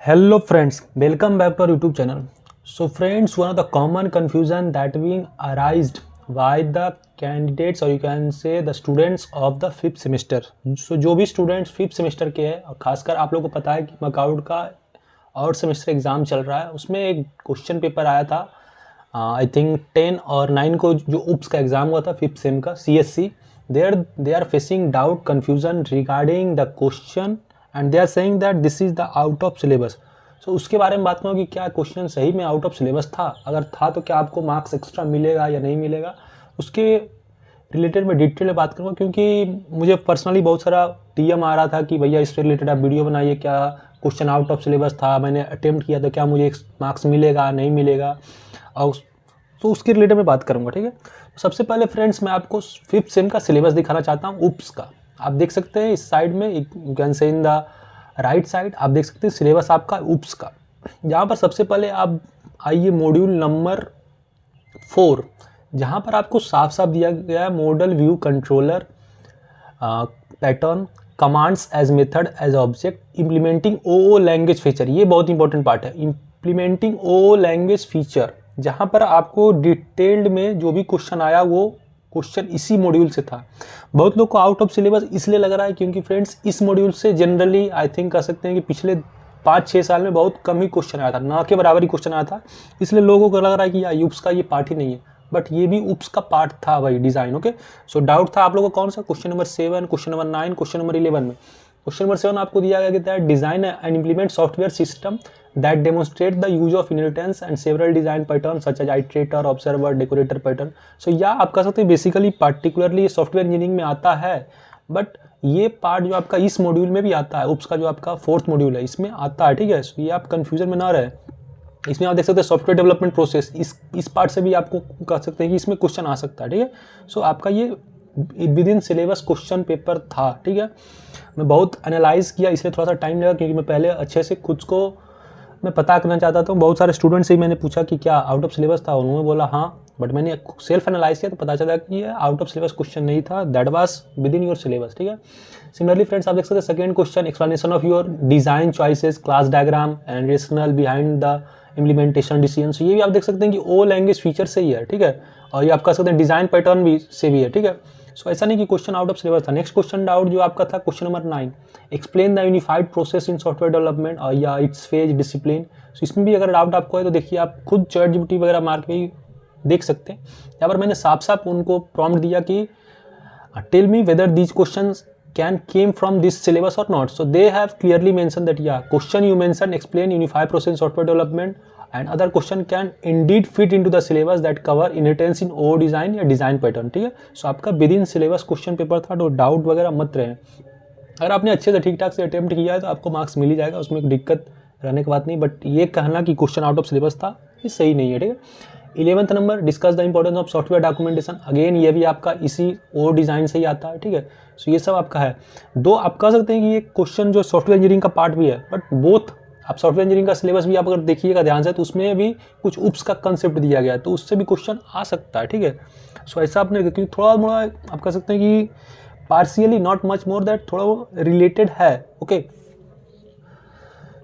Hello friends, welcome back to our YouTube channel. So friends, one of the common confusion that being arised by the candidates or you can say the students of the fifth semester. So जो भी students fifth semester के हैं और खासकर आप लोगों को पता है कि मकाउट का और सेमेस्टर एग्ज़ाम चल रहा है, उसमें एक क्वेश्चन पेपर आया था आई थिंक 10 और 9 को जो उप्स का एग्ज़ाम हुआ था फिफ्थ सेम का CSC. they are facing doubt confusion regarding the question and they are saying that this is the out of syllabus. So उसके बारे में बात करूँ कि क्या क्वेश्चन सही में आउट ऑफ सिलेबस था, अगर था तो क्या आपको मार्क्स एक्स्ट्रा मिलेगा या नहीं मिलेगा, उसके रिलेटेड मैं डिटेल में बात करूँगा. क्योंकि मुझे पर्सनली बहुत सारा DM आ रहा था कि भैया इससे रिलेटेड आप वीडियो बनाइए, क्या क्वेश्चन आउट ऑफ सिलेबस था, मैंने अटेम्प्ट किया तो क्या मुझे मार्क्स मिलेगा नहीं मिलेगा, और तो उसके रिलेटेड मैं बात करूँगा. ठीक है, सबसे पहले फ्रेंड्स मैं आपको फिफ्थ सेम का सिलेबस दिखाना चाहता हूँ उप्स का. आप देख सकते हैं इस साइड में, you can say in the right side आप देख सकते हैं सिलेबस आपका उप्स का. जहाँ पर सबसे पहले आप आइए मॉड्यूल नंबर 4, जहाँ पर आपको साफ साफ दिया गया है model view controller pattern commands as method as object implementing O language feature. ये बहुत इंपॉर्टेंट पार्ट है, इम्प्लीमेंटिंग ओ लैंग्वेज फीचर, जहाँ पर आपको डिटेल्ड में जो भी क्वेश्चन आया वो क्वेश्चन इसी मॉड्यूल से था. बहुत लोग को आउट ऑफ सिलेबस इसलिए लग रहा है क्योंकि फ्रेंड्स इस मॉड्यूल से जनरली आई थिंक कह सकते हैं कि पिछले 5-6 साल में बहुत कम ही क्वेश्चन आया था, ना के बराबर ही क्वेश्चन आया था. इसलिए लोगों को लग रहा है कि यार उप्स का ये पार्ट ही नहीं है, बट ये भी उप्स का पार्ट था भाई, डिज़ाइन. ओके, सो डाउट था आप लोगों को कौन सा, question number 7, question number 9, question number 11 में. क्वेश्चन नंबर 7 आपको दिया गया कि that design and implement software system that demonstrate the use of inheritance and several design patterns such as iterator, observer, decorator pattern. So या आप कह सकते हैं बेसिकली पार्टिकुलरली सॉफ्टवेयर इंजीनियरिंग में आता है, बट ये पार्ट जो आपका इस मॉड्यूल में भी आता है, उप्स का जो आपका 4th मॉड्यूल है इसमें आता है. ठीक है, सो ये आप कंफ्यूजन में ना रहे. इसमें आप देख सकते हैं सॉफ्टवेयर डेवलपमेंट प्रोसेस, इस पार्ट से भी आपको कह सकते हैं कि इसमें क्वेश्चन आ सकता है. ठीक है, सो आपका ये with in syllabus question paper था. ठीक है, मैं बहुत एनालाइज किया इसलिए थोड़ा सा टाइम लगा, क्योंकि मैं पहले अच्छे से खुद को मैं पता करना चाहता था. बहुत सारे स्टूडेंट से ही मैंने पूछा कि क्या आउट ऑफ सिलेबस था, उन्होंने बोला हाँ, बट मैंने सेल्फ एनालाइज किया तो पता चला कि ये आउट ऑफ सिलेबस क्वेश्चन नहीं था, that was with in your syllabus. ठीक है, सिमिलरली फ्रेंड्स आप देख सकते हैं second question explanation of your design choices class diagram and rational behind the implementation decision. ये भी आप देख सकते हैं कि ओ लैंग्वेज फीचर से ही है. ठीक है, और ये आप कह सकते हैं डिजाइन पैटर्न भी से भी है. ठीक है, सो ऐसा नहीं कि क्वेश्चन आउट ऑफ सिलेबस था. नेक्स्ट क्वेश्चन डाउट जो आपका था question number 9, explain the unified process in software development और या इट्स फेज डिसिप्लिन. सो इसमें भी अगर डाउट आपको है तो देखिए आप खुद ChatGPT वगैरह मार के ही देख सकते हैं. यहाँ पर मैंने साफ साफ उनको प्रॉम्प्ट दिया कि tell me whether these question can came from this syllabus और not. So they have clearly mention that या question you mention explain unified process software development and other question can indeed fit into the syllabus that cover inheritance in O design या design pattern. ठीक है, सो आपका with in syllabus question paper था, तो doubt वगैरह मत रहे. अगर आपने अच्छे से ठीक ठाक से अटेम्प्ट किया है तो आपको मार्क्स मिल ही जाएगा, उसमें कोई दिक्कत रहने की बात नहीं. बट ये कहना कि क्वेश्चन आउट ऑफ सिलेबस था ये सही नहीं है. ठीक है, 11th number discuss the importance of software documentation. Again ये भी आपका इसी ओ डिज़ाइन से ही आता है. ठीक है, सो ये सब आपका है. दो आप कह सकते हैं कि ये क्वेश्चन जो सॉफ्टवेयर इंजीनियरिंग का पार्ट भी है, बट बोथ आप सॉफ्टवेयर इंजीनियरिंग का सिलेबस भी आप अगर देखिएगा ध्यान से तो उसमें भी कुछ उप्स का कंसेप्ट दिया गया है, तो उससे भी क्वेश्चन आ सकता है. ठीक है, सो ऐसा आपने क्योंकि थोड़ा मोड़ा आप कह सकते हैं कि partially not much more that थोड़ा वो रिलेटेड है. ओके,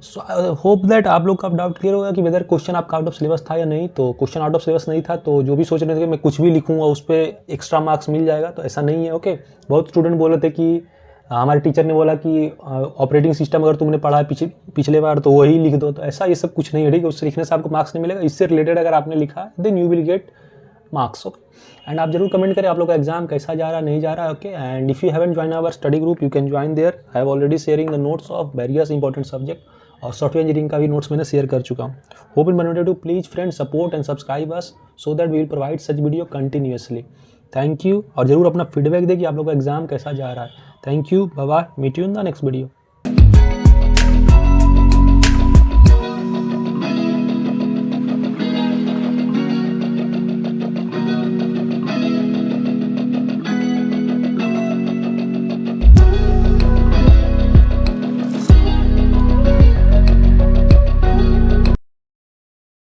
सो होप दैट आप लोग का डाउट क्लियर होगा कि वेदर क्वेश्चन आपका आउट ऑफ सिलेबस था या नहीं. तो क्वेश्चन आउट ऑफ सिलेबस नहीं था तो जो भी सोच रहे थे कि मैं कुछ भी लिखूंगा उस पर एक्स्ट्रा मार्क्स मिल जाएगा, तो ऐसा नहीं है. ओके, बहुत स्टूडेंट बोल रहे थे कि हमारे टीचर ने बोला कि ऑपरेटिंग सिस्टम अगर तुमने पढ़ा है पिछले बार तो वही लिख दो, तो ऐसा ये सब कुछ नहीं है. ठीक है, उससे लिखने से आपको मार्क्स नहीं मिलेगा. इससे रिलेटेड अगर आपने लिखा है then you will get marks. Okay, and आप जरूर कमेंट करें आप लोग का एग्जाम कैसा जा रहा है, नहीं जा रहा है. Okay, and if you haven't join our study group you can join there. I have already sharing the notes of various important subject, और सॉफ्टवेयर इंजीनियरिंग का भी नोट्स मैंने शेयर कर चुका हूँ. Hope in motivated to please friends support and subscribe us so that we will provide such video continuously. Thank you, और जरूर अपना फीडबैक दें कि आप लोग का एग्जाम कैसा जा रहा है. Thank you, bye bye, meet you in the next video.